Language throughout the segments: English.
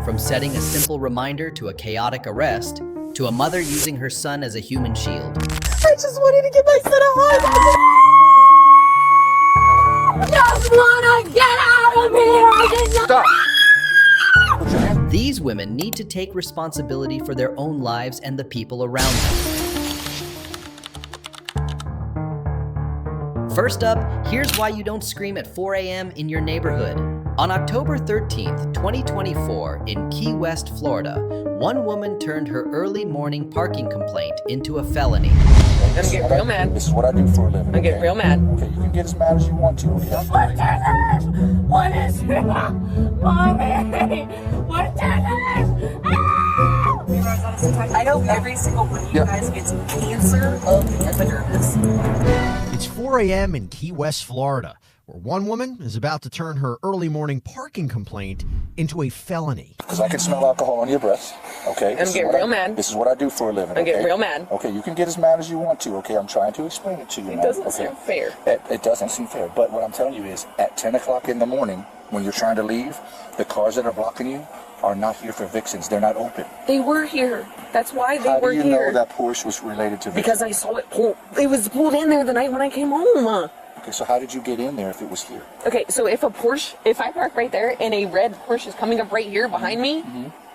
From setting a simple reminder to a chaotic arrest, to a mother using her son as a human shield. I just wanted to give my son a hug. I just want to get out of here. Stop. These women need to take responsibility for their own lives and the people around them. First up, here's why you don't scream at 4 a.m. in your neighborhood. On October 13th, 2024, in Key West, Florida, one woman turned her early morning parking complaint into a felony. I'm getting real mad. This is what I do for a living. I'm getting real mad. Okay, you can get as mad as you want to. Okay? What's your name? What is your name? Mommy! What's your name? I hope every single one of you guys gets cancer of the epidermis. It's 4 a.m. in Key West, Florida, where one woman is about to turn her early morning parking complaint into a felony. Because I can smell alcohol on your breath. Okay? I'm getting real mad. This is what I do for a living. I'm getting okay? real mad. Okay, you can get as mad as you want to. Okay, I'm trying to explain it to you. It now, doesn't okay? seem fair. It doesn't seem fair. But what I'm telling you is, at 10 o'clock in the morning, when you're trying to leave, the cars that are blocking you are not here for vixens. They're not open. They were here. That's why they were here. How do you know that Porsche was related to vixens? Because I saw it pull. It was pulled in there the night when I came home. Okay, so how did you get in there if it was here? Okay, so if I park right there and a red Porsche is coming up right here behind me,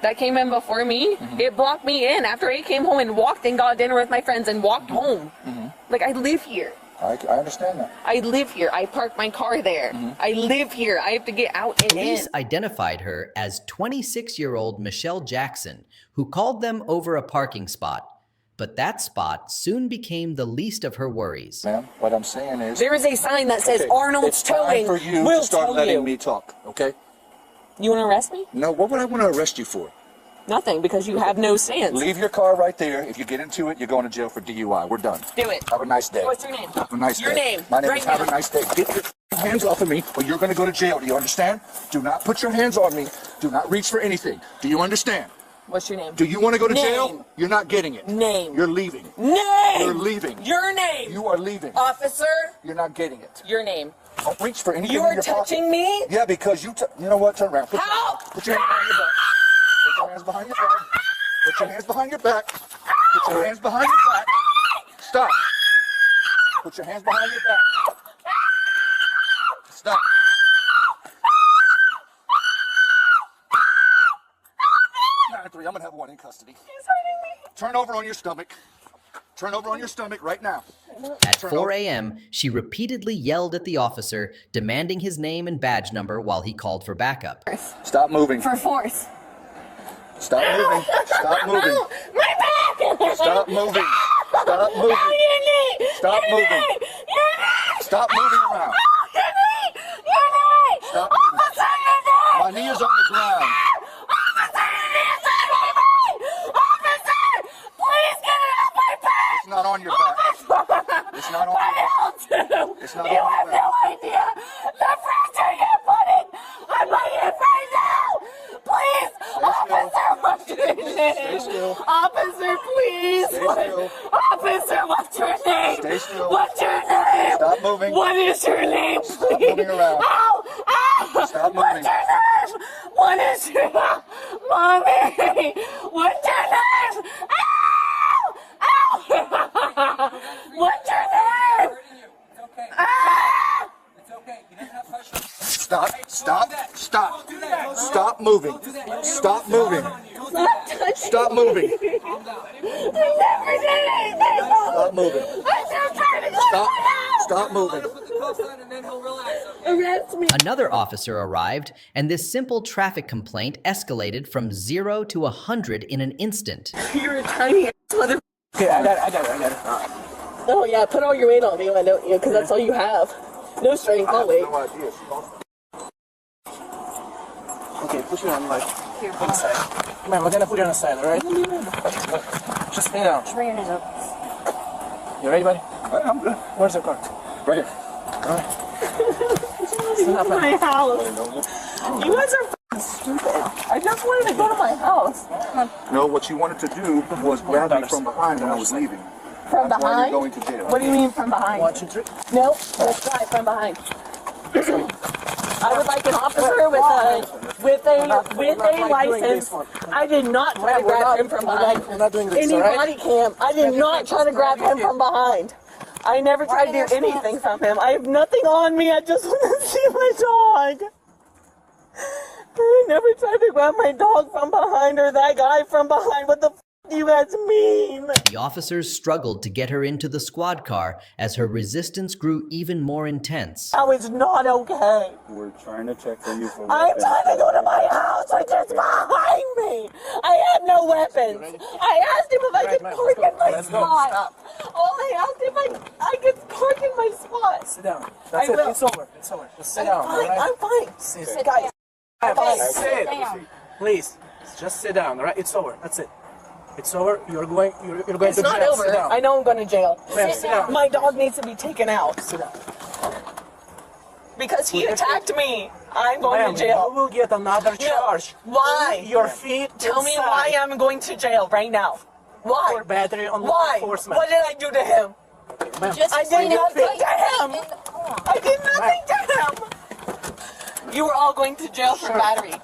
that came in before me, it blocked me in after I came home and walked and got dinner with my friends and walked home. Like, I live here. I understand that. I live here. I park my car there. I live here. I have to get out and Police in. identified her as 26-year-old Michelle Jackson, who called them over a parking spot. But that spot soon became the least of her worries. Ma'am, what I'm saying is... There is a sign that says okay, Arnold's it's Towing. time for you We'll to start tow letting you. me talk, okay? You want to arrest me? No, what would I want to arrest you for? Nothing, because you have no stance. Leave your car right there. If you get into it, you're going to jail for DUI. We're done. Do it. Have a nice day. What's your name? Have a nice Your day. name. My name Right is Have now. a nice day. Get your hands off of me or you're going to go to jail. Do you understand? Do not put your hands on me. Do not reach for anything. Do you understand? What's your name? Do you want to go to Name. jail? You're not getting it. Name. You're leaving. Name. You're leaving. Your name. You are leaving. Officer. You're not getting it. Your name. Don't reach for anything You in are your touching pocket. me? Yeah, because you know what? Turn around. How? Put your hands behind your back. Put your hands behind your back. Put your hands behind your back. Put your hands behind your back. Stop. Put your hands behind your back. Stop. 9-3. I'm gonna have one in custody. He's hurting me. Turn over on your stomach. Turn over on your stomach right now. At 4 a.m., she repeatedly yelled at the officer, demanding his name and badge number while he called for backup. Stop moving. For force. Stop moving. Stop moving. My back. Stop moving. Stop moving. Your knee. Stop Your moving. knee. Your knee. Stop moving around. Your knee. Your knee. Stop moving. Officer, your knee. My knee is on the ground. Officer, your knee is on my back. Officer, please get it off my back. It's not on your back. It's not on your back. It's not on You your have back. no idea the pressure you're putting on my hip right now. Please, officer, what's your name? Stay still. Officer, please. Stay still. Officer, what's your name? Stay still. What's your name? Stop moving. What is your name? Stop moving around. Ow! Ow! Stop What's moving. your name? What is your name? Mommy! What's your name? Ow! Ow! What's your name? It's okay. Ah! It's okay. He doesn't have pressure. Stop. Stop. Stop. Stop moving. Stop moving. Stop moving. I never did anything! Stop moving. I'm just trying to get Stop. out! Stop moving. Put the cuffs on and then he'll relax. Arrest me! Another officer arrived, and this simple traffic complaint escalated from 0 to 100 in an instant. You're a tiny ass mother. Okay, I got it. Oh yeah, put all your weight on me, why don't you? Because that's all you have. No strength, no weight. No idea. Okay, push it on like on the side. Man, we're gonna put it on the side, alright? Just lay down. Bring your hands up. You ready, buddy? I'm good. Where's the car? Right here. My house. You guys are f***ing stupid. I just wanted to go to my house. No, what you wanted to do was grab me from behind when I was leaving. From That's why you're behind? going to jail. What do you mean from behind? 1, 2, 3. Nope, let's try from behind. I would like an officer with a license. I did not try to grab him from behind. We're not doing this, Any all right? body cam. I did not try to grab him from behind. I never tried to do anything from him. I have nothing on me. I just want to see my dog. I never tried to grab my dog from behind or that guy from behind. What the f do you guys mean? The officers struggled to get her into the squad car as her resistance grew even more intense. That was not okay. We're trying to check for you for I'm weapons. trying to go to my house, which is behind me. I have no weapons. I asked him if I could park in my spot. Oh, I asked if I could park in my spot. Sit down. That's I it. will. It's over. It's over. Just sit down. all right? I'm fine. Sit, Guys, Guys, Sit sit. down. Please, just sit down. All right. It's over. That's it. It's over. You're going. You're going it's to not jail. over. Sit down. I know I'm going to jail. Ma'am, sit down. My dog needs to be taken out Sit down. because he attacked me. I'm going Ma'am, to jail. you will get another charge. Why? Your feet. Tell me inside why I'm going to jail right now. Why? For battery on law Why? enforcement. What did I do to him? Ma'am, I did nothing to him. I did nothing to him. You were all going to jail for battery.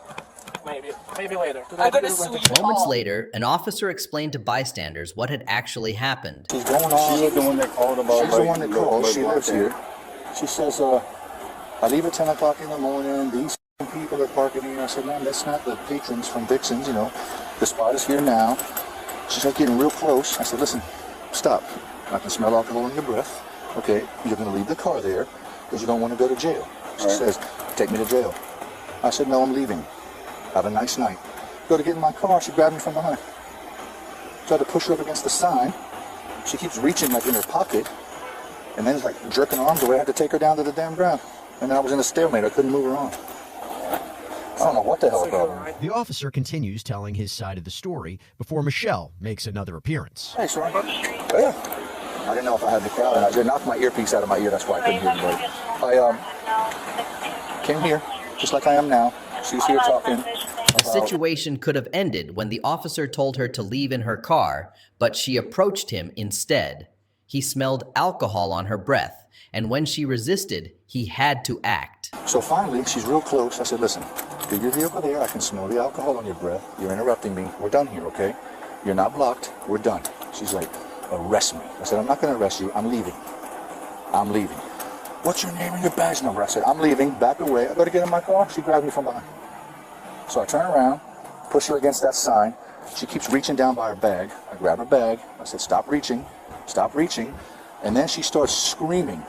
maybe later. I'm going to sue you Moments all. later, an officer explained to bystanders what had actually happened. She's going on. She was the one that called about. She's the one that called. She lives here. here. She says, I leave at 10 o'clock in the morning. These people are parking here. I said, ma'am, that's not the patrons from Dixon's, you know. The spot is here now. She's like getting real close. I said, listen, stop. I can smell alcohol in your breath. Okay, you're going to leave the car there because you don't want to go to jail. She says, take me to jail. I said, no, I'm leaving. Have a nice night. Go to get in my car. She grabbed me from behind. Tried to push her up against the sign. She keeps reaching like in her pocket. And then it's like jerking her arms away. I had to take her down to the damn ground. And then I was in a stalemate. I couldn't move her on. I don't know what the hell the problem is. The officer continues telling his side of the story before Michelle makes another appearance. Hey, sorry. Oh, yeah. I didn't know if I had the crowd. I just knocked my earpiece out of my ear. That's why I couldn't hear anybody. I came here, just like I am now. She's here talking. The situation could have ended when the officer told her to leave in her car, but she approached him instead. He smelled alcohol on her breath, and when she resisted, he had to act. So finally, she's real close. I said, listen, get your vehicle there. I can smell the alcohol on your breath. You're interrupting me. We're done here, okay? You're not blocked. We're done. She's like, arrest me. I said, I'm not going to arrest you. I'm leaving. I'm leaving. What's your name and your badge number? I said, I'm leaving. Back away. I go to get in my car. She grabbed me from behind. So I turn around, push her against that sign. She keeps reaching down by her bag. I grab her bag. I said, stop reaching. Stop reaching. And then she starts screaming,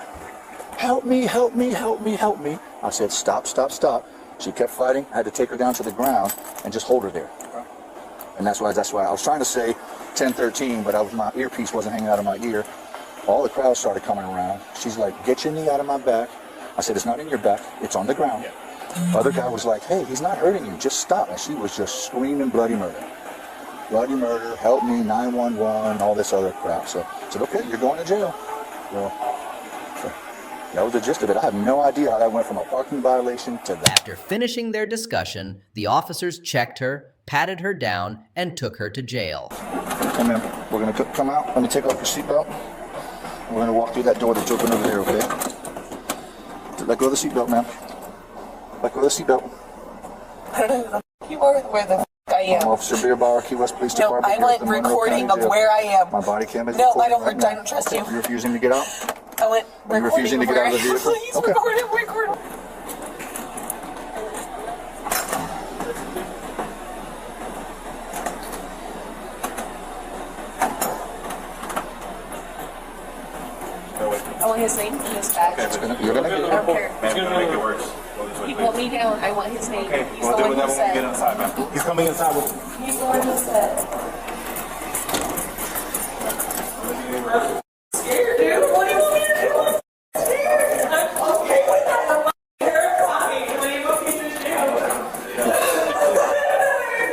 help me, help me, help me, help me. I said, stop, stop, stop. She kept fighting. I had to take her down to the ground and just hold her there. And that's why I was trying to say 1013, but my earpiece wasn't hanging out of my ear. All the crowd started coming around. She's like, get your knee out of my back. I said, it's not in your back. It's on the ground. The other guy was like, hey, he's not hurting you. Just stop. And she was just screaming bloody murder. Bloody murder, help me, 911, all this other crap. So I said, okay, you're going to jail. Well, so that was the gist of it. I have no idea how that went from a parking violation to that. After finishing their discussion, the officers checked her, patted her down, and took her to jail. Hey, ma'am, we're going to come out. Let me take off your seatbelt. We're going to walk through that door that's open over there, okay? Let go of the seatbelt, ma'am. Let go of the seatbelt. You are where the f I am. I'm Officer Beer Bar, Key West Police No, Department. I want recording of where I am. My body cam is No, recording I don't. right now. I don't trust you. You're refusing to get out? I want Are you refusing to get out of the vehicle? Please Okay. record it. Record. I want his name and his badge. You're gonna get I don't care. Man's gonna make it worse. Go this way, He please. put me down. I want his name. Okay, He's we'll the deal one with who that when we get said. inside, man. He's coming inside with you. He's the one who said. Scared, dude. What do you want me to do? I'm scared. I'm okay with that. I'm terrified. What do you want me to do?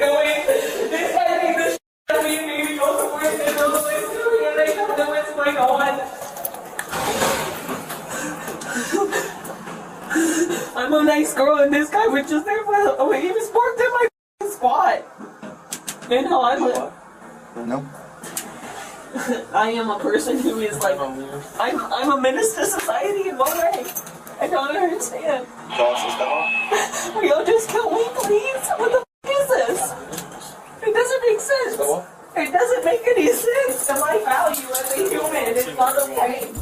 No, wait. This guy thinks this shit out of me. Maybe go somewhere and they know the way to me and they don't know what's going on. I'm a nice girl and this guy was just there for he was parked in my spot. And how I look. No. I am a person who is like I'm a menace to society in one way. I don't understand. Show us this demo. Will y'all just kill me, please? What the is this? It doesn't make sense. It doesn't make any sense. My value as a human is not okay.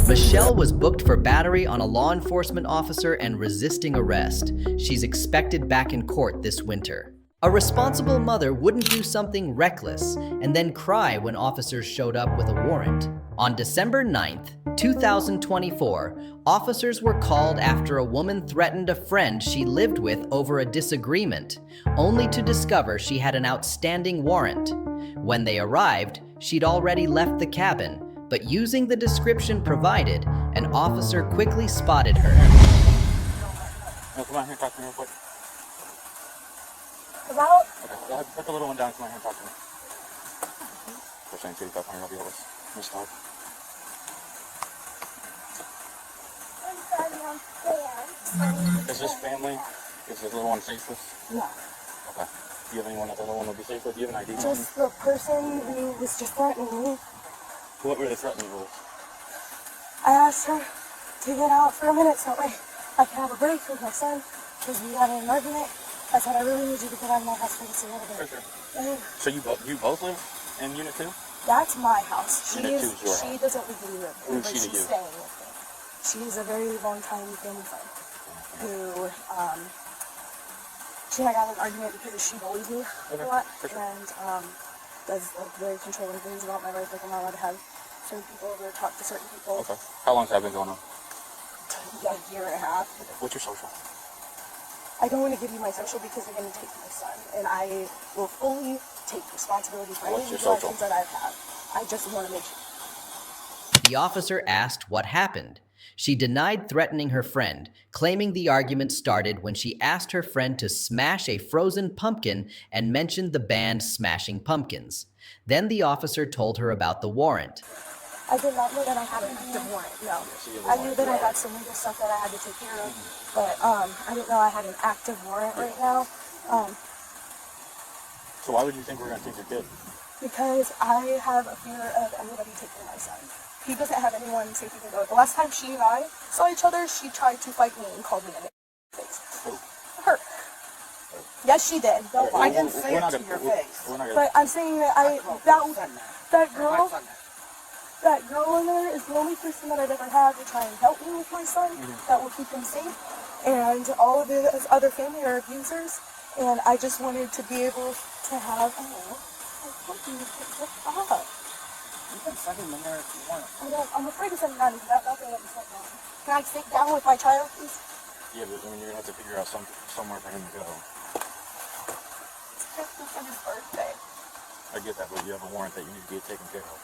Michelle was booked for battery on a law enforcement officer and resisting arrest. She's expected back in court this winter. A responsible mother wouldn't do something reckless and then cry when officers showed up with a warrant. On December 9th, 2024, officers were called after a woman threatened a friend she lived with over a disagreement, only to discover she had an outstanding warrant. When they arrived, she'd already left the cabin, but using the description provided, an officer quickly spotted her. No, come on here, talk to me real quick. About? Okay, go ahead, put the little one down, come on here and talk to me. For saying 2,500, I'll be able to miss talk. I'm sorry, I'm scared. Is this family? Is the little one safe with? No. Okay. Do you have anyone that the little one will be safe with? Do you have an ID? Just the person who was just threatening me. What were the threatening rules? I asked her to get out for a minute so I could have a break with my son because we got in an argument. I said, I really need you to get out of my house for this a little bit. For sure. So you both live in Unit 2? That's my house. Unit 2 is your She house. doesn't legally live Who's but she to she's you? staying with me. She's a very long time family friend who, she and I got in an argument because she bullies me a lot for sure. and does like very controlling things about my life. Like I'm not allowed to have certain people over, talk to certain people. Okay. How long has that been going on? A year and a half. What's your social? I don't want to give you my social because they're going to take my son, and I will fully take responsibility for any What's your social? actions that I've had. I just want to make sure. The officer asked what happened. She denied threatening her friend, claiming the argument started when she asked her friend to smash a frozen pumpkin and mentioned the band Smashing Pumpkins. Then the officer told her about the warrant. I did not know that I had an active warrant, no. I knew that I had some legal stuff that I had to take care of, but I didn't know I had an active warrant right now. So why would you think we're going to take your kid? Because I have a fear of anybody taking my son. He doesn't have anyone safe he can go. The last time she and I saw each other, she tried to fight me and called me a name. Her. Yes, she did. I didn't say it to your face. But I'm saying that that girl in there is the only person that I've ever had to try and help me with my son, that will keep him safe. And all of his other family are abusers. And I just wanted to be able to have, I told you to pick up. You can send him in there if you want. I'm afraid to send him down because that's not going to let me sit down. Can I sit down with my child, please? Yeah, but I mean, you're going to have to figure out somewhere for him to go. It's Christmas and his birthday. I get that, but you have a warrant that you need to get taken care of.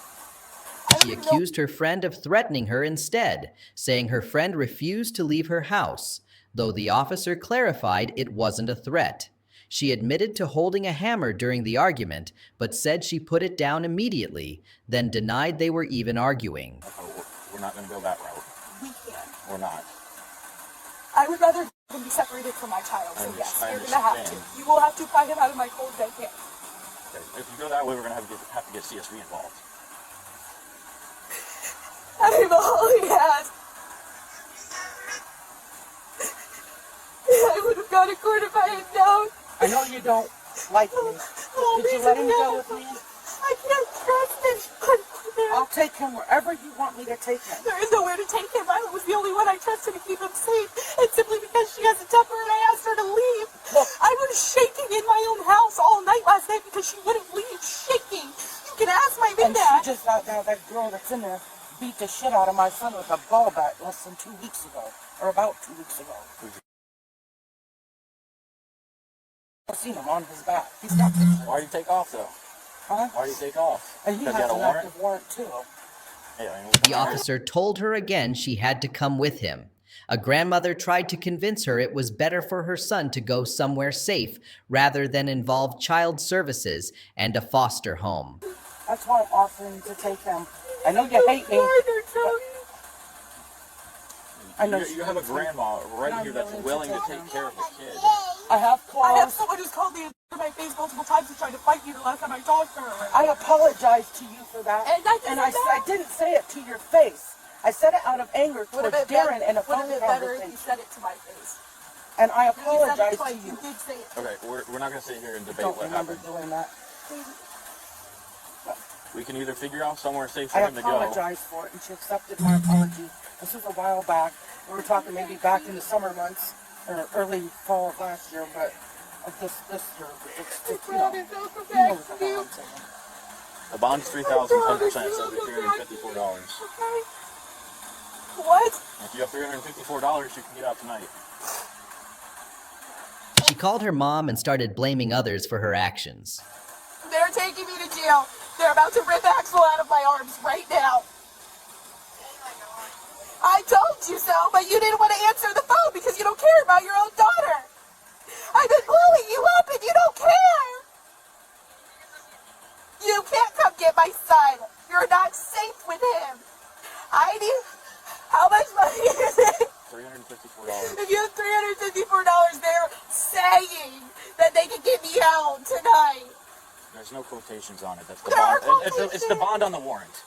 She accused her friend of threatening her instead, saying her friend refused to leave her house, though the officer clarified it wasn't a threat. She admitted to holding a hammer during the argument, but said she put it down immediately, then denied they were even arguing. We're not going to go that route. We can't. We're not. I would rather be separated from my child, so yes, I you're going to have to. understand. You will have to pry him out of my cold dead hand. Okay. If you go that way, we're going to have to get CSV involved. I'm all he has. I would have gone to court if I had known. I know you don't like me. Did you let him go with me? I can't trust anyone. I'll take him wherever you want me to take him. There is nowhere to take him. I was the only one I trusted to keep him safe. And simply because she has a temper and I asked her to leave. Look. I was shaking in my own house all night last night because she wouldn't leave, shaking. You can ask my big And dad. she just out there, that girl that's in there, beat the shit out of my son with a ball bat less than 2 weeks ago. Or about 2 weeks ago. I've seen him on his back. He's got this. Why do you take off, though? Huh? Why do you take off? And he Because has you an had a warrant? active warrant too. Yeah, I mean, The officer told her again she had to come with him. A grandmother tried to convince her it was better for her son to go somewhere safe rather than involve child services and a foster home. That's why I'm offering to take him. I know you hate me. I know you have a grandma right here that's willing to take care of the kid. I have I have claws. someone who's called me to my face multiple times and tried to fight me the last time I talked to her. I apologize to you for that. And I didn't I didn't say it to your face. I said it out of anger towards Darren in a phone Would have been better if conversation. you said it to my face. And I You said it apologize to twice. you. You did say it. Okay, we're not gonna sit here and debate Don't what remember happened. doing that. We can either figure out somewhere safe for I him to go. apologize for it, and she accepted my apology. This was a while back. We were talking maybe back in the summer months, or early fall of last year, but of this year, it's you know the bond saying. The bond's $3,000, 10% says $354. What? If you have $354, you can get out tonight. She called her mom and started blaming others for her actions. They're taking me to jail. They're about to rip Axel out of my arms right now. I told you so, but you didn't want to answer the phone because you don't care about your own daughter. I've been blowing you up and you don't care. You can't come get my son. You're not safe with him. I need... How much money is it? $354. If you have $354, they're saying that they can get me out tonight. There's no quotations on it. That's the There are bond. It's the bond on the warrant.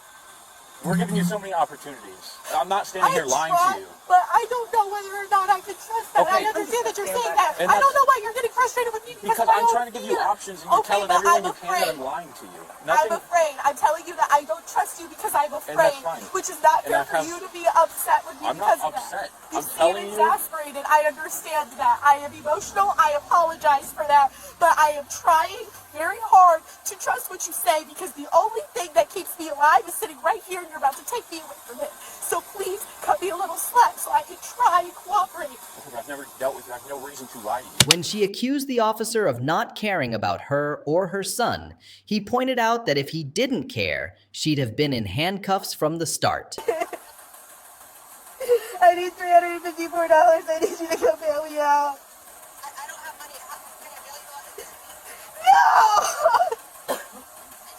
We're giving you so many opportunities. I'm not standing here lying to you. But I don't know whether or not I can trust that. Okay. I understand that you're saying that. And I don't know why you're getting frustrated with me Because of my I'm own trying to give you fear. options and you're Okay, telling but everyone I'm you can that afraid. I'm lying to you. I'm afraid. I'm telling you that I don't trust you because I'm afraid. fine. Which is not And fair I for have- you to be upset with me I'm because not of upset. that. You I'm seem telling you. exasperated. I understand that. I am emotional. I apologize for that. But I am trying very hard to trust what you say because the only thing that keeps me alive is sitting right here and you're about to take me away from it. So please cut me a little slack so I can try and cooperate. I've never dealt with you. I have no reason to lie to you. When she accused the officer of not caring about her or her son, he pointed out that if he didn't care, she'd have been in handcuffs from the start. I need $354. I need you to come bail me out. I don't have money. How can I bail you out this week? No! It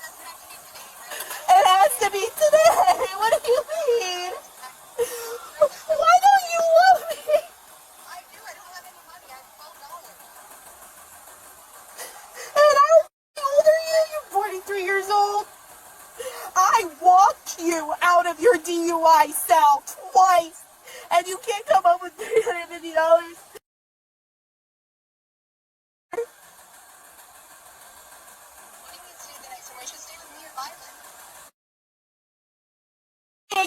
doesn't have to be today, right? It has to be today. What do you mean? Why don't you love me? I do. I don't have any money. I have $12. And how old are you? You're 43 years old. I walked you out of your DUI cell twice, and you can't come up with $350. What do you mean stay the night? So I should stay with me or Violet?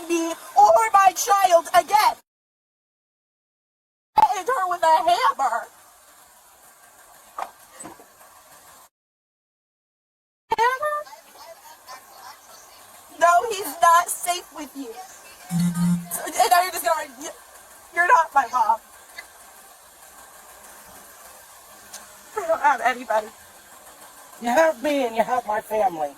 Me or my child again. Hit her with a hammer. Hammer? No, he's not safe with you. And now you're just going, you're not my mom. I don't have anybody. You have me and you have my family,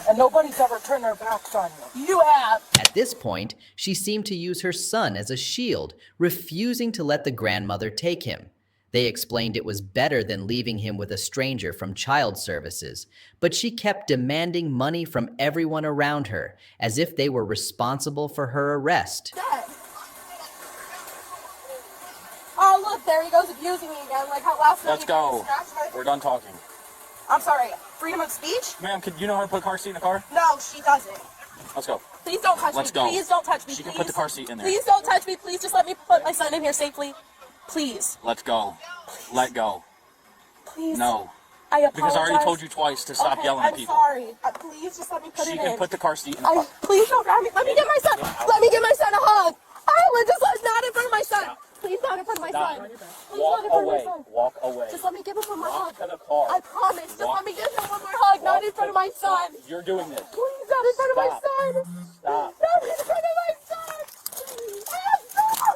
and nobody's ever turned their backs on you. You have. At this point, she seemed to use her son as a shield, refusing to let the grandmother take him. They explained it was better than leaving him with a stranger from child services, but she kept demanding money from everyone around her, as if they were responsible for her arrest. Dead. Oh, look, there he goes abusing me again, like how last night Let's he tried to go. scratch my- We're done talking. I'm sorry, freedom of speech? Ma'am, you know how to put a car seat in a car? No, she doesn't. Let's go. Please don't touch Let's me. go. Please don't touch me. She can please. put the car seat in there. Please don't touch me. Please just let me put my son in here safely. Please. Let's go. Let go. Please. No. I apologize. Because I already told you twice to stop Okay, yelling at people. I'm sorry. Please just let me put She it can in. put the car seat in the car. Please don't grab me. Let me get my son. Let me get my son a hug. Not in front of my son. Please not in front of my Stop. son. Please Walk not in front away. of my son. Walk away. Just let me give him one more hug. Walk to the car. I promise. Just Walk. let me give him one more hug. Not in front of my son. You're doing this. Please, not in front of my Stop. son. Stop. Not in front of my son.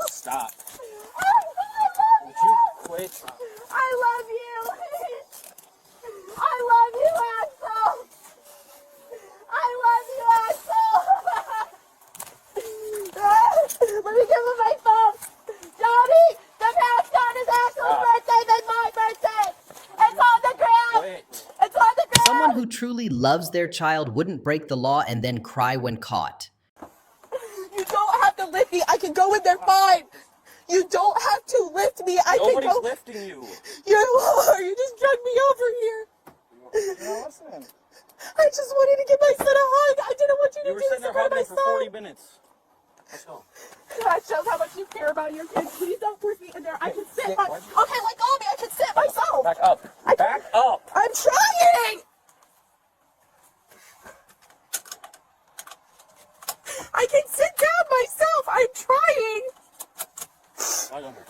Stop. I Would you quit? love you. I love you, Axel. I love you, Axel. Let me give him my phone. Johnny, the mascot is Axel's birthday, then my birthday. It's on the ground. Quit. It's on the ground. Someone who truly loves their child wouldn't break the law and then cry when caught. You don't have to lift me. I can go in there fine. You don't have to lift me. I Nobody's can go. lifting you. You are. You just dragged me over here. No, listen. I just wanted to give my son a hug. I didn't want you to You were do sitting this there in front of hugging my him for 40 son. minutes. Let's go. That shows how much you care about your kids. Please don't force me in there. I can sit by. Okay, let go of me. I can sit myself. Back up. Back up. I'm trying. I can sit down myself. I'm trying. Right under.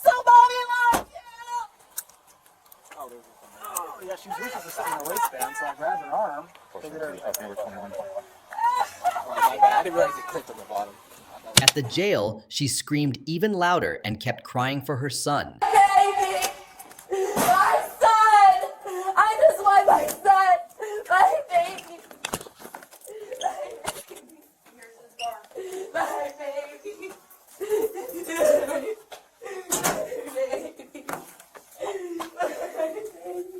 Somebody like you. Oh, yeah, she was reaching for something in her waistband, so I grabbed her arm. I think we're 21. My bad. I didn't realize it clicked on the bottom. At the jail, she screamed even louder and kept crying for her son. Baby, my son. I just want my son, my baby. My baby.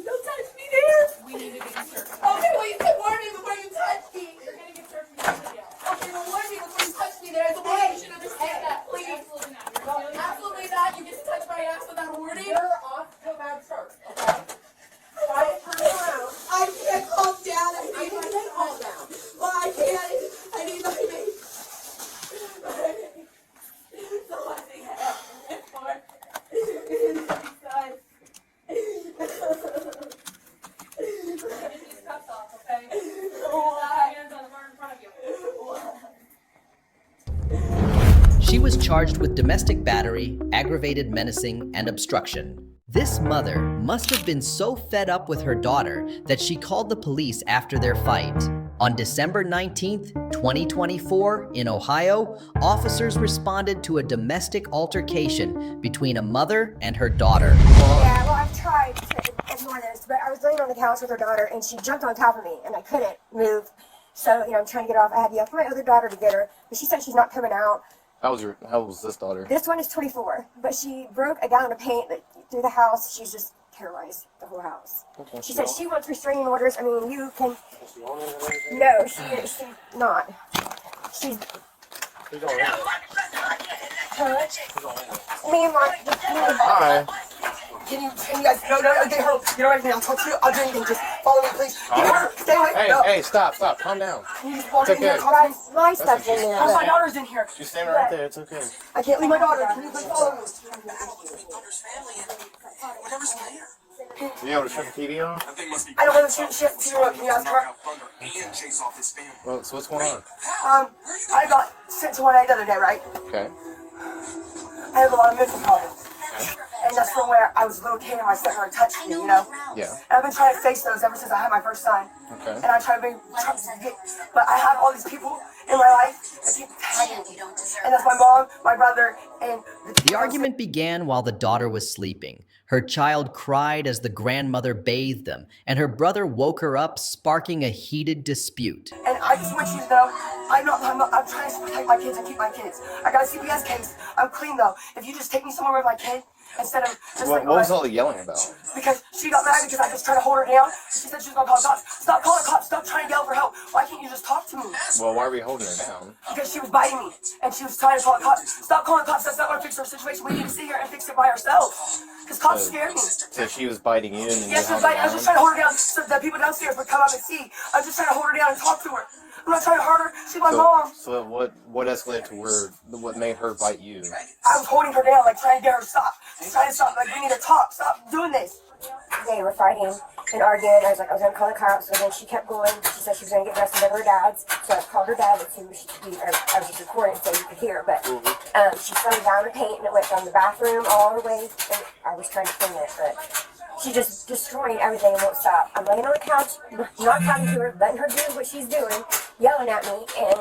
Don't touch me there. We need to get you searched. Okay, well you can warn me before you touch me. You're gonna get searched for video. Okay, well warn me before you touch me there. As a woman, you should understand that, please. Absolutely not. Absolutely not. You get to touch my ass without a warning. You're off to bad church. Okay. I can't calm down. I can't calm down. Well, I can't. I need my baby. The one thing I have to live for is my son. Get these cuffs off, okay? Why? Hands on the bar in front of you. She was charged with domestic battery, aggravated menacing, and obstruction. This mother must have been so fed up with her daughter that she called the police after their fight. On December 19th, 2024, in Ohio, officers responded to a domestic altercation between a mother and her daughter. Yeah, well, I've tried to ignore this, but I was laying on the couch with her daughter, and she jumped on top of me, and I couldn't move. So, I'm trying to get her off. I had to yell for my other daughter to get her, but she said she's not coming out. How old was this daughter? This one is 24, but she broke a gallon of paint through the house. She's just terrorized the whole house. Okay. She said she wants restraining orders. I mean, you can... No, she's not. She's... Me and my... Hi. Can you guys, no, get her. You know anything, I'll talk to you. I'll do anything. Just follow me, please. Get her. Stay away. Hey, No. hey, stop, calm down. Can you just walk in It's here okay. and talk to me? My stuff's in there. Oh, my daughter's in here. She's standing right there, it's okay. I can't leave my daughter. Can you please follow me? You able to shut the TV on? I don't want to shoot shit to you. Can you ask her? Well, so what's going on? I got sent to 1A the other day, right? Okay. I have a lot of mental problems. And that's from where I was a little kid and my stepmother touched me, Yeah. And I've been trying to face those ever since I had my first son. Okay. And I try to get, but I have all these people in my life that keep tagging me. And that's my mom, my brother, and The argument began while the daughter was sleeping. Her child cried as the grandmother bathed them, and her brother woke her up, sparking a heated dispute. And I just want you to know, I'm trying to protect my kids and keep my kids. I got a CPS case. I'm clean though. If you just take me somewhere with my kid, instead of just What was all the yelling about? Because she got mad because I just tried to hold her down. She said she was gonna call the cops. Stop calling the cops. Stop trying to yell for help. Why can't you just talk to me? Well, why are we holding her down? Because she was biting me and she was trying to call the cops. Stop calling the cops. That's not gonna fix our situation. We need to sit here and fix it by ourselves. Because cops scare me. So she was biting you and then Yes, she you was held biting. her I was just down? trying to hold her down so the people downstairs would come up and see. I was just trying to hold her down and talk to her. I'm not trying to hurt her. She's my mom. So what escalated to what made her bite you? I was holding her down, like trying to get her to stop. Trying to stop. Like, we need to talk. Stop doing this. They were fighting and arguing. I was like, I was going to call the cops, but then she kept going. She said she was going to get dressed and go to her dad's. So I called her dad, I was just recording so you could hear. But she threw down the paint and it went from the bathroom all the way. And I was trying to clean it, but she just destroyed everything and won't stop. I'm laying on the couch, not talking to her, letting her do what she's doing, yelling at me, and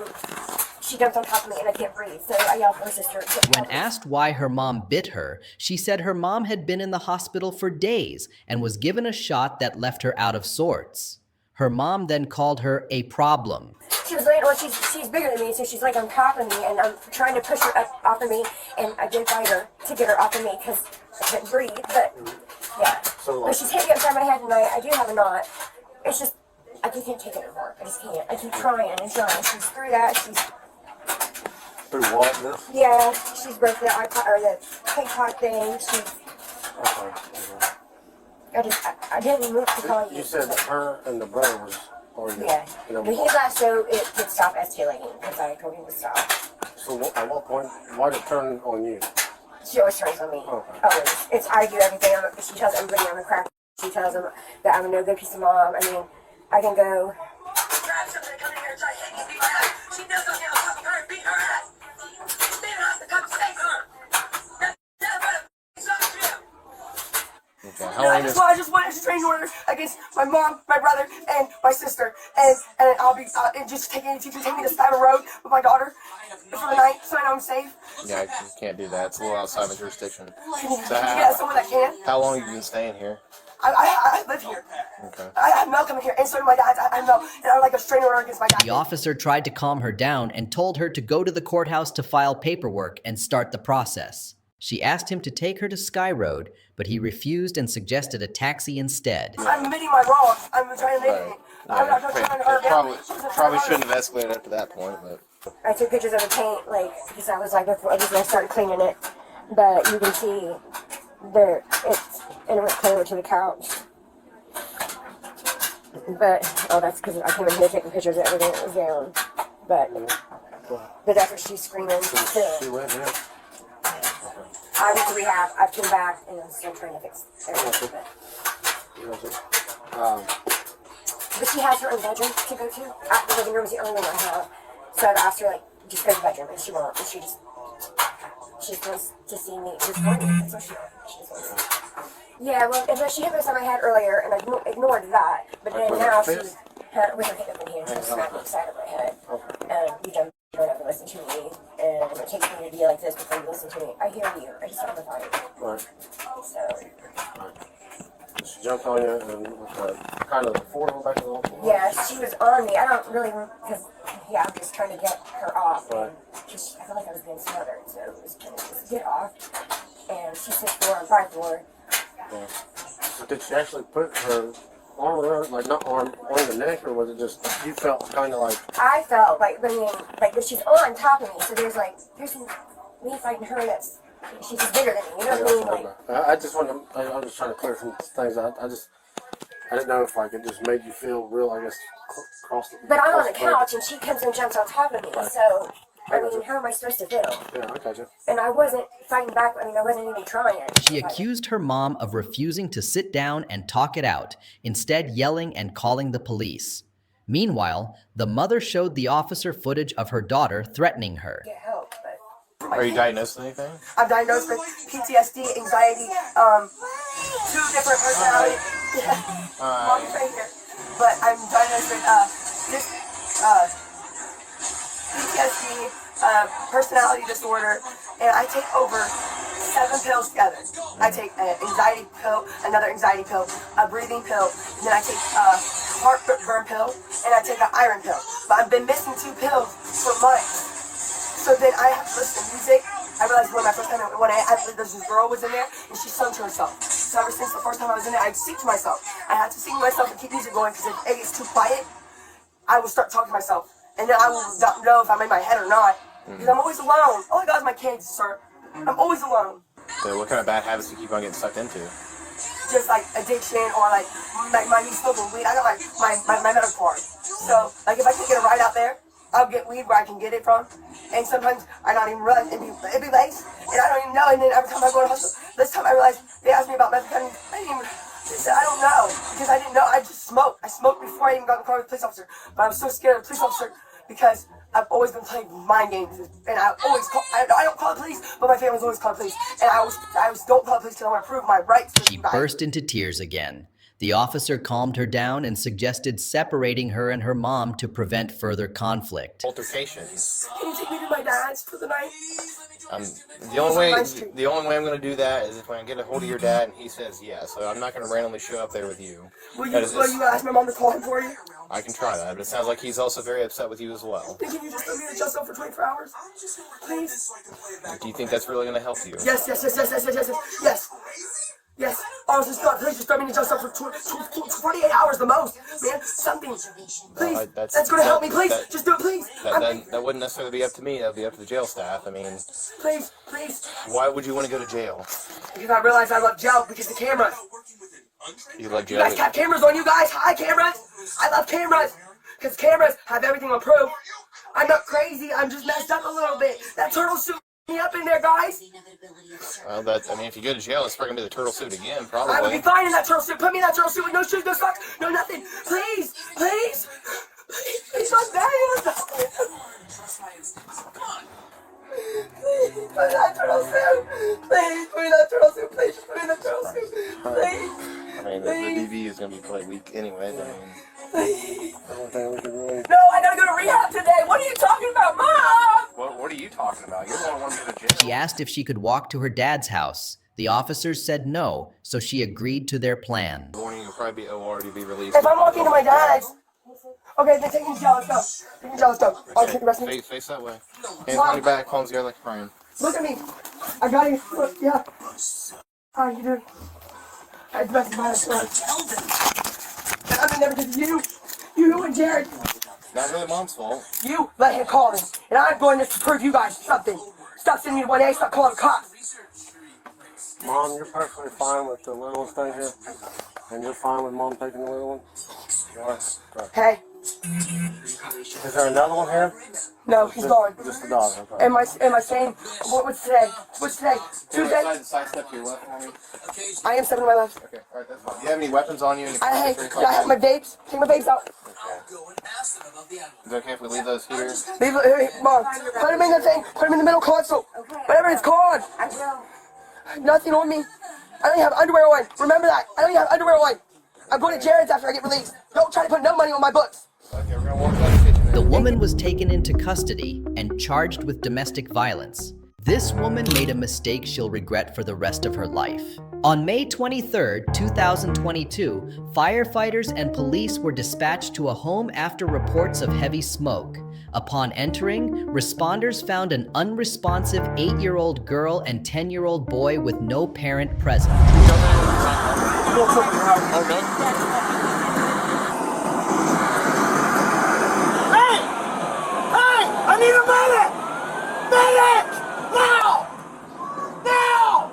she jumps on top of me and I can't breathe. So I yell for her sister. When asked why her mom bit her, she said her mom had been in the hospital for days and was given a shot that left her out of sorts. Her mom then called her a problem. She was laying, well, she's bigger than me, so she's like on top of me, and I'm trying to push her up off of me, and I did bite her to get her off of me because I couldn't breathe, but yeah. But she's hitting upside my head tonight. I do have a knot. It's just, I just can't take it anymore. I just can't. I keep trying and trying. She's through that. Through what? Yeah, she's broke the iPod, or the TikTok thing. She's, I didn't move to call you. You said that her and the brother was already. Yeah. But he left so it could stop escalating because I told him to stop. So at what point, why did it turn on you? She always turns on me. Okay. Always. It's I do everything. She tells everybody I'm a crack. She tells them that I'm a no good piece of mom. I mean, I can go. Grab somebody, come in here and try to hit me, beat my ass. She knows I'm gonna fucking her and beat her ass. They don't have to come save her. That's what it sucks to you. Okay, how long is... I just want a restraining order against my mom, my brother, and my sister, and I'll be and just take me to Skyler Road with my daughter for the night, so I know I'm safe. Yeah, you can't do that. It's a little outside my jurisdiction. So Yeah, someone that can. how long have you been staying here? I live here. Okay. I have Mel coming here, and so do my dad. I have Mel, and I would like a restraining order against my dad. The officer tried to calm her down and told her to go to the courthouse to file paperwork and start the process. She asked him to take her to Sky Road, but he refused and suggested a taxi instead. I'm admitting my wrongs. I'm trying to make it. I'm not trying to hurt him. Probably shouldn't have escalated up to that point, but... I took pictures of the paint, like, because I was like, before I started cleaning it. But you can see there, and it went clear to the couch. But, oh, that's because I came in here taking pictures of everything that was down. But that's what she's screaming. She went, yeah. I went to rehab, I came back, and I'm still trying to fix everything. But she has her own bedroom to go to. The living room is the only room I have. So I've asked her, like, just go to the bedroom, and she won't. And she wants to see me just going. That's what she wants. Yeah, well, and then she hit me on my head earlier, and I ignored that. But then now she's with her hiccup in here, and she smacked me upside of my head. And you don't have to listen to me. And it takes me to be like this before you listen to me. I hear you. I just don't have the fight. Right. So. She jumped on you and kind of forced her back to the wall. Yeah, she was on me. I don't really, because, yeah, I'm just trying to get her off. Right. And just, I felt like I was being smothered, so it was kind of just get off. And she's 6'4", I'm 5'4". Yeah. So did she actually put her arm around, like not arm on the neck, or was it just, you felt kind of like... I felt like, I mean, like she's on top of me, so there's me fighting her that's, she's just bigger than me, you know what I mean? Like, I just wanted, I'm just trying to clear some things out. I didn't know if like it just made you feel real, I guess, cross the... But I'm on the couch and she comes and jumps on top of me, so, I mean, how am I supposed to feel? Yeah, I got you. And I wasn't fighting back, I mean, I wasn't even trying. She accused her mom of refusing to sit down and talk it out, instead yelling and calling the police. Meanwhile, the mother showed the officer footage of her daughter threatening her. Get help, but... Are you diagnosed with anything? I'm diagnosed with PTSD, anxiety, 2 different personalities. Mom's right here. But I'm diagnosed with PTSD, personality disorder, and I take over 7 pills together. I take an anxiety pill, another anxiety pill, a breathing pill, and then I take a heartburn pill, and I take an iron pill. But I've been missing 2 pills for months. So then I have to listen to music. I realized when my first time, this girl was in there, and she sung to herself. So ever since the first time I was in there, I'd sing to myself. I had to sing to myself and keep music going, because if it gets too quiet, I will start talking to myself. And then I will not know if I'm in my head or not. Because I'm always alone. All I got is my kids, sir. I'm always alone. So what kind of bad habits do you keep on getting sucked into? Just like addiction, or like my me smoking weed. I got my medical card. So like if I can get a ride out there, I'll get weed where I can get it from. And sometimes I don't even realize it'd be late, and I don't even know. And then every time I go to the hospital, this time I realized they asked me about methamphetamine. They said, I don't know, because I didn't know. I just smoked. I smoked before I even got in the car with the police officer. But I was so scared of the police officer because I've always been playing mind games, and I always call. I don't call the police, but my family's always called the police, and I always don't call the police because I want to prove my rights. She burst into tears again. The officer calmed her down and suggested separating her and her mom to prevent further conflict. Altercation. Can you take me to my dad's for the night? The only way I'm going to do that is if I get a hold of your dad and he says yes. So I'm not going to randomly show up there with you. Will you ask my mom to call him for you? I can try that, but it sounds like he's also very upset with you as well. Can you just let me adjust up for 24 hours? Please? Do you think that's really going to help you? Yes. Yes. Oh, please just let me adjust up for 48 hours the most, man. Something. Please. That's going to help me. Please. Just do it, please. That wouldn't necessarily be up to me. That would be up to the jail staff. I mean. Please. Why would you want to go to jail? Because I realized I love jail because the cameras. You like You guys jail? have cameras on you guys? Hi, cameras. I love cameras. Because cameras have everything on proof. I'm not crazy. I'm just messed up a little bit. That turtle suit me up in there, guys. Well, I mean, if you go to jail, it's probably gonna be the turtle suit again, I would probably. be fine in that turtle suit. Put me in that turtle suit with no shoes, no socks, no nothing. Please, please. Please, I'm begging. Please, put me in that turtle suit. Please, put me in that turtle suit. Please, just put me in that turtle suit. Please. I mean, the DV is gonna be probably weak anyway. I mean, No, I gotta go to rehab today. What are you talking about, Mom? what are you talking about? You're the one who wants to go to jail. She asked if she could walk to her dad's house. The officers said no, so she agreed to their plan. Morning, you'll probably be OR to be released. If I'm walking to my dad's. Okay, then take me to jail. Let's go. Take me to jail. Let's go. I'll take the rest of me. Face that way. Hands on your back, palms together like you're praying. Look at me. I got you. Look, yeah. How you doing? I dressed my story. I mean, never did you. You and Jared. Not really Mom's fault. You let him call me. And I'm going to prove you guys something. Stop sending me to 1A. Stop calling the cops. Mom, you're perfectly fine with the little one staying here, and you're fine with Mom taking the little one? You are? Right. Hey. Is there another one here? No, he's gone. Just the dog, okay. Am I saying, what's today? What's today? Tuesday? Sidestep to your left for me. I am stepping to my left. Okay, alright, that's fine. Do you have any weapons on you? Hey, can I have my vapes? Take my vapes out. Is it okay if we leave those here? Leave it, here, Mom. Put them in the thing. Put them in the middle console. Whatever it's called. I will. Nothing on me. I don't even have underwear on. Remember that. I don't even have underwear on. I'm going to Jared's after I get released. Don't try to put no money on my books. Okay, we're gonna walk down the kitchen. The woman was taken into custody and charged with domestic violence. This woman made a mistake she'll regret for the rest of her life. On May 23, 2022, firefighters and police were dispatched to a home after reports of heavy smoke. Upon entering, responders found an unresponsive 8-year-old girl and 10-year-old boy with no parent present. I need a medic! Medic! Now! Now!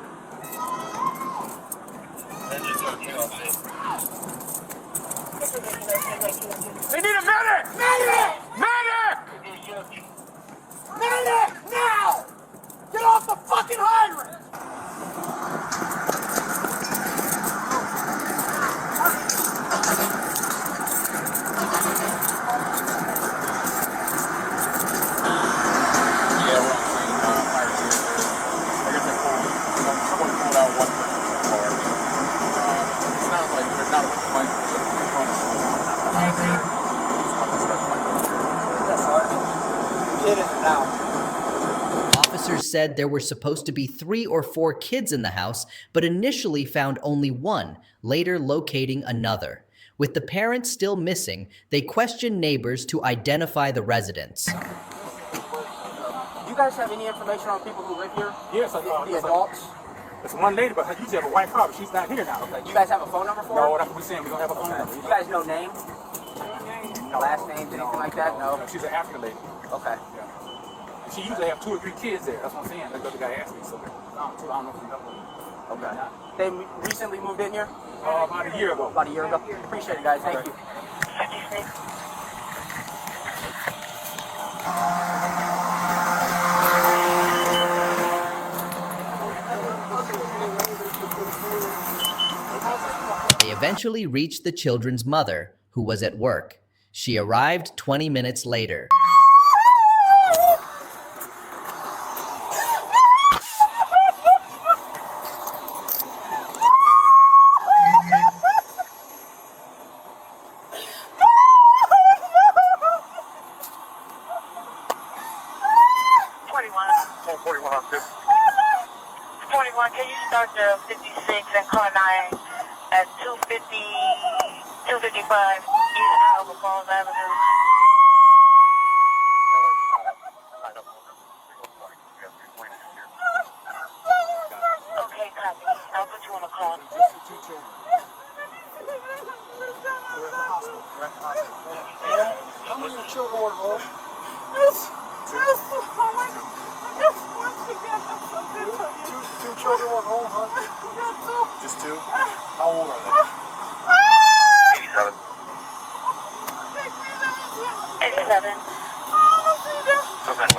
They need a medic! Medic! Medic! Medic! Now! Get off the fucking hydrant! Officers said there were supposed to be 3 or 4 kids in the house, but initially found only one, later locating another. With the parents still missing, they questioned neighbors to identify the residents. You guys have any information on people who live here? Yes, The adults? It's one lady, but you have a white car, but she's not here now. You guys have a phone number for her? No, that's what we're saying. We don't have a phone number. You guys know names? Last names, anything like that? No? She's an African lady. Okay. Yeah. She usually have 2 or 3 kids there. That's what I'm saying. That's what the guy asked me. So, I don't know if you know. Okay. They recently moved in here? About a year ago. About a year ago? Appreciate it, guys. Thank you. They eventually reached the children's mother, who was at work. She arrived 20 minutes later. Can you start the 56 and call 9 at 255 East Alva Falls Avenue? Okay, copy. I'll put you on a call. How many children were home? Two children were home, huh? Just 2? How old are they? 7.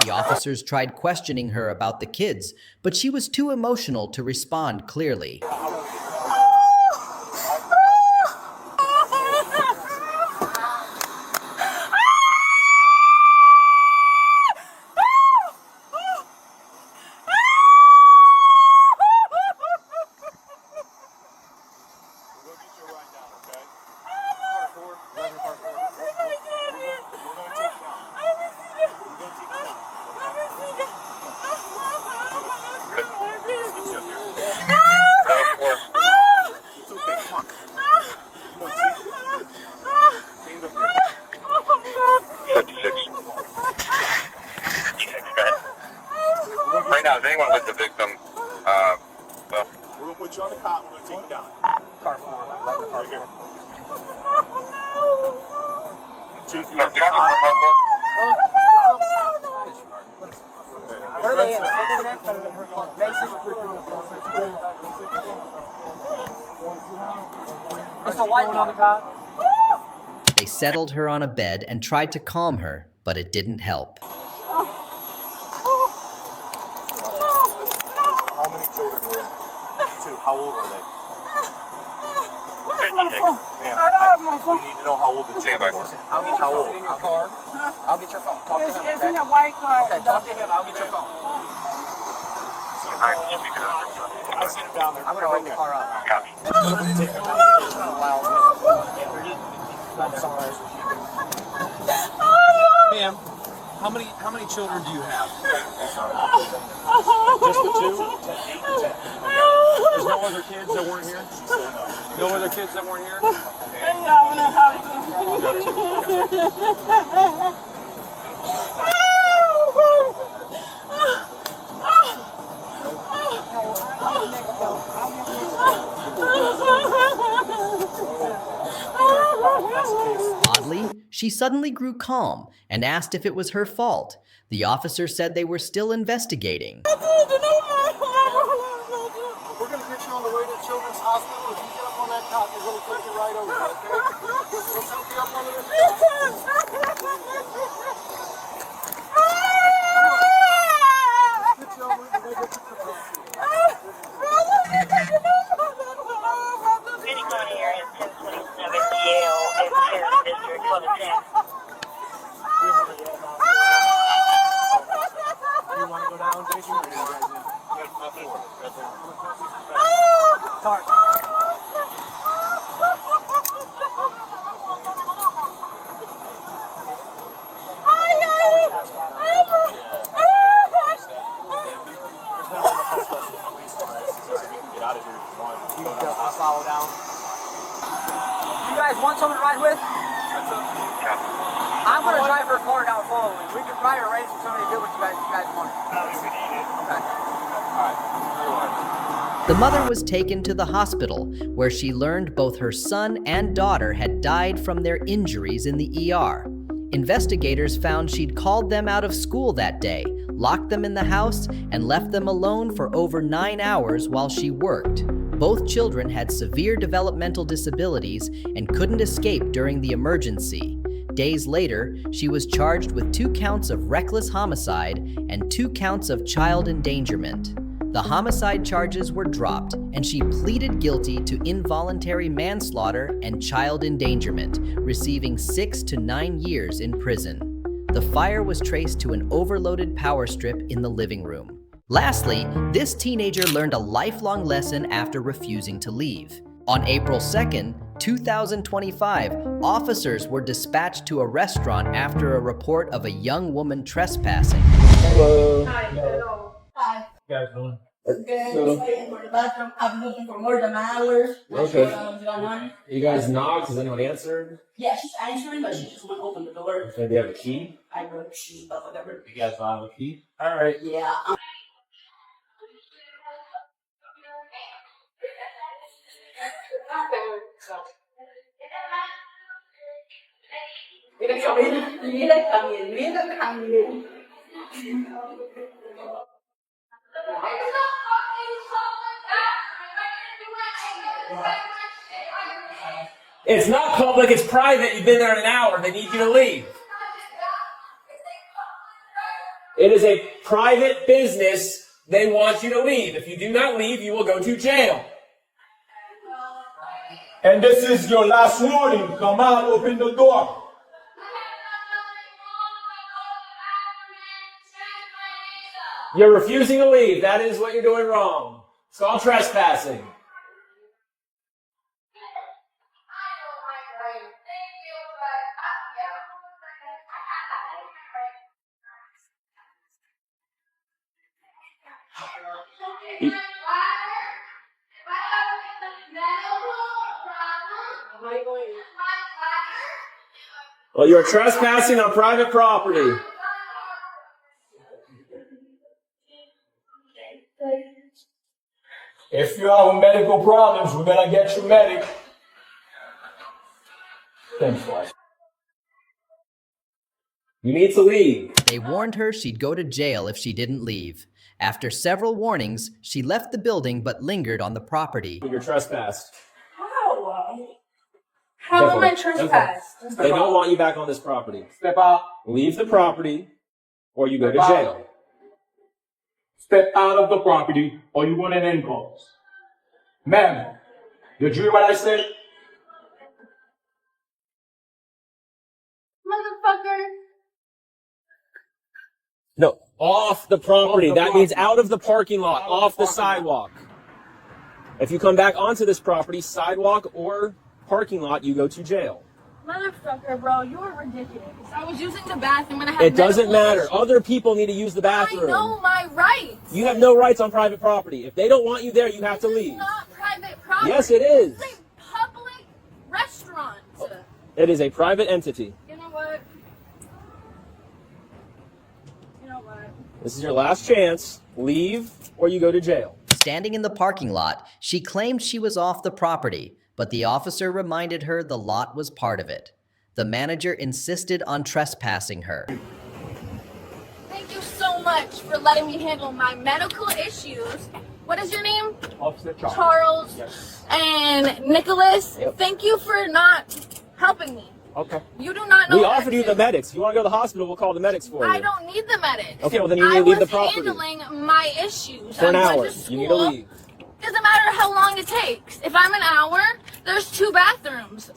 The officers tried questioning her about the kids, but she was too emotional to respond clearly. Right now, is anyone with the victim? Well, We're going to put you on the cot. We're going to take you down. Car 4, right here. Where are they in? It's the white one on the cot. They settled her on a bed and tried to calm her, but it didn't help. How many children were in? 2. How old are they? Ma'am, we need to know how old the children were. I'll get how old? I'll get your phone. Talk to him. It's in a white car. Okay, talk to him. I'll get your phone. I'll sit him down there. I'm going to bring the car up. Copy. Ma'am, how many children do you have? Just the 2? There's no other kids that weren't here? No other kids that weren't here? Oddly, she suddenly grew calm and asked if it was her fault. The officer said they were still investigating. We're going to get you on the way to Children's Hospital. If you get up on that cot, they're going to take you right over, okay? We'll help you up on the Any county area, 1027 Yale, and 10 District 12 and 10. You want to go down, Jason? Or you guys in? Car. Get out of here if you want. I'll follow down. You guys want someone to ride with? I'm going to drive her car down following. We can try to arrange for somebody to do what you guys want. Okay. The mother was taken to the hospital, where she learned both her son and daughter had died from their injuries in the ER. Investigators found she'd called them out of school that day, locked them in the house, and left them alone for over 9 hours while she worked. Both children had severe developmental disabilities and couldn't escape during the emergency. Days later, she was charged with 2 counts of reckless homicide and 2 counts of child endangerment. The homicide charges were dropped, and she pleaded guilty to involuntary manslaughter and child endangerment, receiving 6 to 9 years in prison. The fire was traced to an overloaded power strip in the living room. Lastly, this teenager learned a lifelong lesson after refusing to leave. On April 2nd, 2025, officers were dispatched to a restaurant after a report of a young woman trespassing. Hello. Hi, hello. Hi. You guys doing? Okay, for the bathroom. I've been looking for more than an hour. Okay. What's going on? You guys knocked? Has anyone answered? Yeah, she's answering, but she just won't open the door. Okay, do you have a key? I know she, but whatever. You guys don't have a key? Alright. Yeah. It's not public, it's private. You've been there in an hour. They need you to leave. It is a private business. They want you to leave. If you do not leave, you will go to jail. And this is your last warning. Come out, open the door. You're refusing to leave. That is what you're doing wrong. It's called trespassing. Well, you're trespassing on private property. If you have medical problems, we're gonna get you medic. Thanks, guys. You need to leave. They warned her she'd go to jail if she didn't leave. After several warnings, she left the building but lingered on the property. You're trespassed. How am I trespassed? They don't want you back on this property. Step out. Leave the property, or you go to jail. Step out of the property, or you want an impulse. Ma'am, did you hear what I said? Motherfucker. No, off the property. That means out of the parking lot, off the sidewalk. If you come back onto this property, sidewalk or parking lot, you go to jail. Motherfucker, bro, you're ridiculous. I was using the bathroom and I had It doesn't matter. issues. Other people need to use the bathroom. I know my rights. You have no rights on private property. If they don't want you there, you have to leave. It's not private property. Yes, it is. It's a public restaurant. It is a private entity. You know what? You know what? This is your last chance. Leave or you go to jail. Standing in the parking lot, she claimed she was off the property, but the officer reminded her the lot was part of it. The manager insisted on trespassing her. Thank you so much for letting me handle my medical issues. What is your name? Officer Charles. Charles. Yes. And Nicholas. Yep. Thank you for not helping me. Okay. You do not know. We what offered I you do. the medics. If you want to go to the hospital, we'll call the medics for you. I don't need the medics. Okay, well then you need to leave the property. I was handling my issues. For an I'm hour. going to school. You need to leave. Doesn't matter how long it takes. If I'm an hour, there's 2 bathrooms.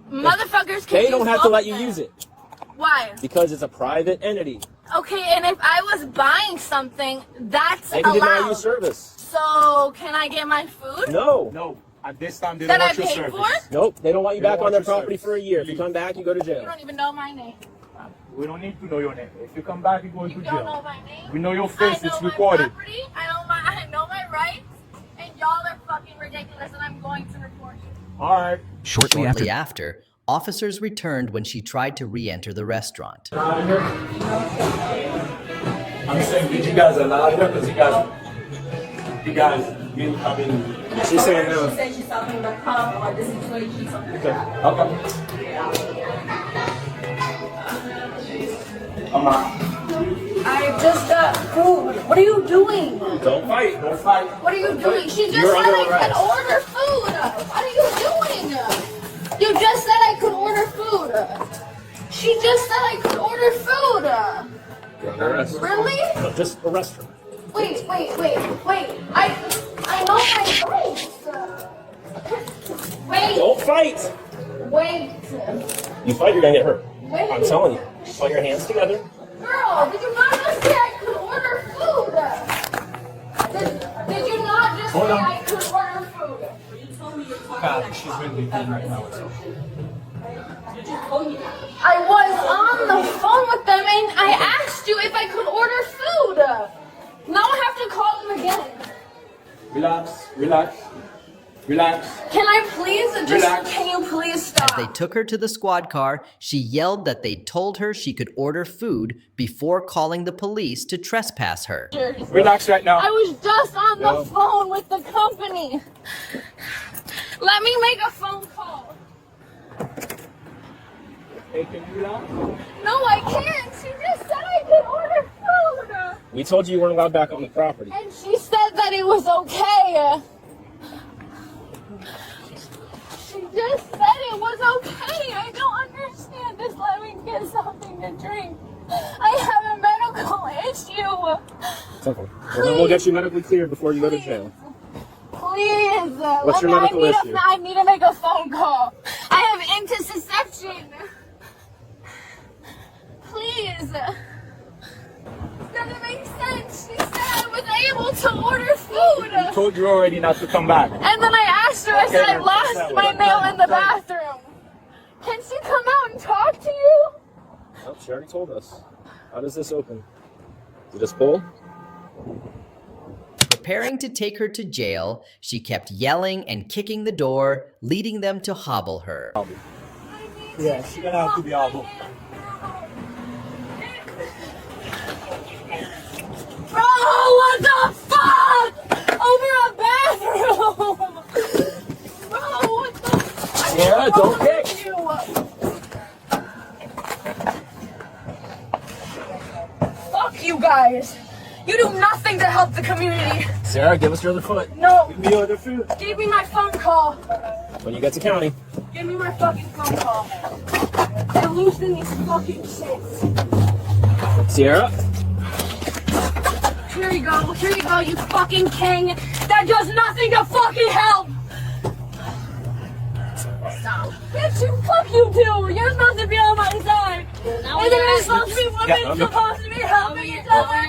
Motherfuckers can They don't use have to both let of you them. use it Why? because it's a private entity. Okay, and if I was buying something, that's They can deny you allowed. service. So, can I get my food? No. No. At this time, they That don't I want your paid service. for? Nope. They don't want you They back don't on their want your property service. for a year. If you come back, you go to You jail. don't even know my name. We don't need to know your name. If you come back, you go You to don't know jail. my name. We know your I face. know It's my recorded. property. I know my rights, and y'all are fucking ridiculous, and I'm going to report you. All right. Shortly After, officers returned when she tried to re-enter the restaurant. I'm saying, did you guys allow her? Because you guys, She's saying no. She said she's talking about prom or this situation. Okay. I'm out. I just got food. What are you doing? Don't fight. Don't fight. What are you doing? She just You're said under I could arrest. order food. What are you doing? You just said I could order food. She just said I could order food. You're under arrest. Really? No, just arrest her. Wait. I know my rights. Wait. Don't fight. Wait. You fight, you're gonna get hurt. Wait. I'm telling you. Put your hands together. Girl, did you not just say I could order food? Did you not just say I could order food? You told me you're talking She's really good right now. I was on the phone with them and I asked you if I could order food. Now I have to call them again. Relax. Can I please just, Relax. can you please stop? As they took her to the squad car, she yelled that they'd told her she could order food before calling the police to trespass her. Relax right now. I was just on the phone with the company. Let me make a phone call. Hey, can you relax? No, I can't. She just said I could order food. We told you you weren't allowed back on the property. And she said that it was okay. She just said it was okay. I don't understand. Just let me get something to drink. I have a medical medical issue. It's okay. Well, then we'll get you medically cleared before you go to jail. Please. What's your medical issue? I need to make a phone call. I have intussusception. Please. Doesn't make sense. She said I was able to order food. I told you already not to come back. And then I asked her, I said I lost my mail in the bathroom. Can she come out and talk to you? Oh, she already told us. How does this open? Is it just pull? Preparing to take her to jail, she kept yelling and kicking the door, leading them to hobble her. Yeah, she's gonna have to be hobbled. Bro, what the fuck? Over a bathroom! Bro, what the fuck? Yeah, don't kick. Fuck you guys! You do nothing to help the community! Sarah, give us your other foot. No! Give me your other foot. Give me my phone call! When you get to county. Give me my fucking phone call! They're loosening these fucking shits! Sierra? Here you go, you fucking king that does nothing to fucking help! Stop. Yes, fuck you too! You're supposed to be on my side! And there's supposed to be women supposed to be helping each other!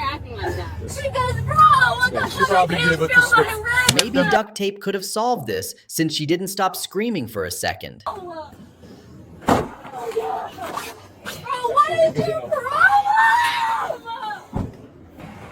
Because, bro, what the fuck? I can't feel my rent! Maybe duct tape could have solved this, since she didn't stop screaming for a second. Oh, bro, what is your problem?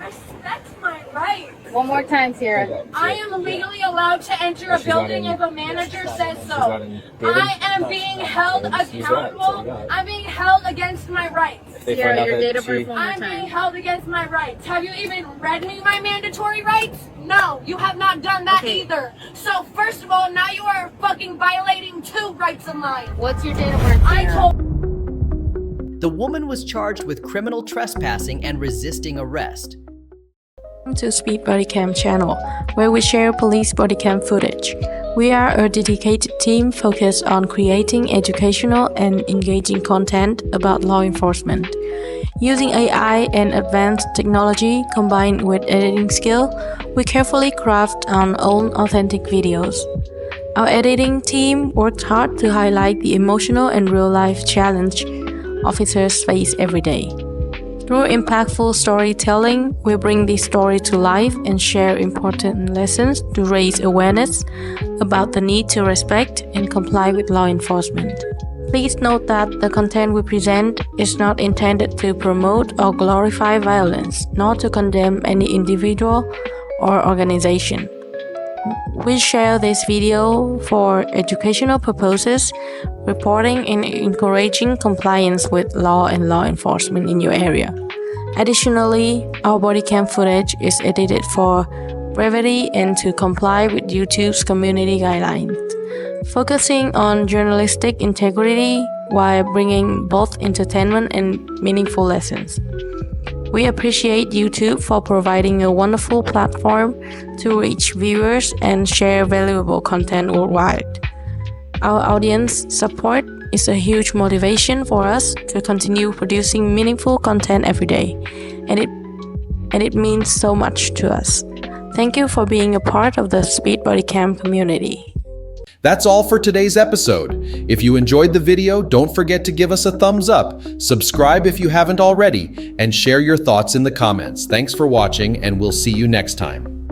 Respect my right. One more time, Sierra. I am legally allowed to enter a building if a manager says so. I am being held accountable. I'm being held against my rights. Sierra, your date of birth one more I'm being time. held against my rights. Have you even read me my mandatory rights? No, you have not done that either. So first of all, now you are fucking violating 2 rights of mine. What's your date of birth, Sierra? I told. The woman was charged with criminal trespassing and resisting arrest. Welcome to Speed Bodycam channel, where we share police bodycam footage. We are a dedicated team focused on creating educational and engaging content about law enforcement. Using AI and advanced technology combined with editing skill, we carefully craft our own authentic videos. Our editing team worked hard to highlight the emotional and real-life challenge officers face every day. Through impactful storytelling, we bring this story to life and share important lessons to raise awareness about the need to respect and comply with law enforcement. Please note that the content we present is not intended to promote or glorify violence, nor to condemn any individual or organization. We share this video for educational purposes, reporting and encouraging compliance with law and law enforcement in your area. Additionally, our bodycam footage is edited for brevity and to comply with YouTube's community guidelines, focusing on journalistic integrity while bringing both entertainment and meaningful lessons. We appreciate YouTube for providing a wonderful platform to reach viewers and share valuable content worldwide. Our audience support is a huge motivation for us to continue producing meaningful content every day, and it means so much to us. Thank you for being a part of the Speed Bodycam community. That's all for today's episode. If you enjoyed the video, don't forget to give us a thumbs up, subscribe if you haven't already, and share your thoughts in the comments. Thanks for watching, and we'll see you next time.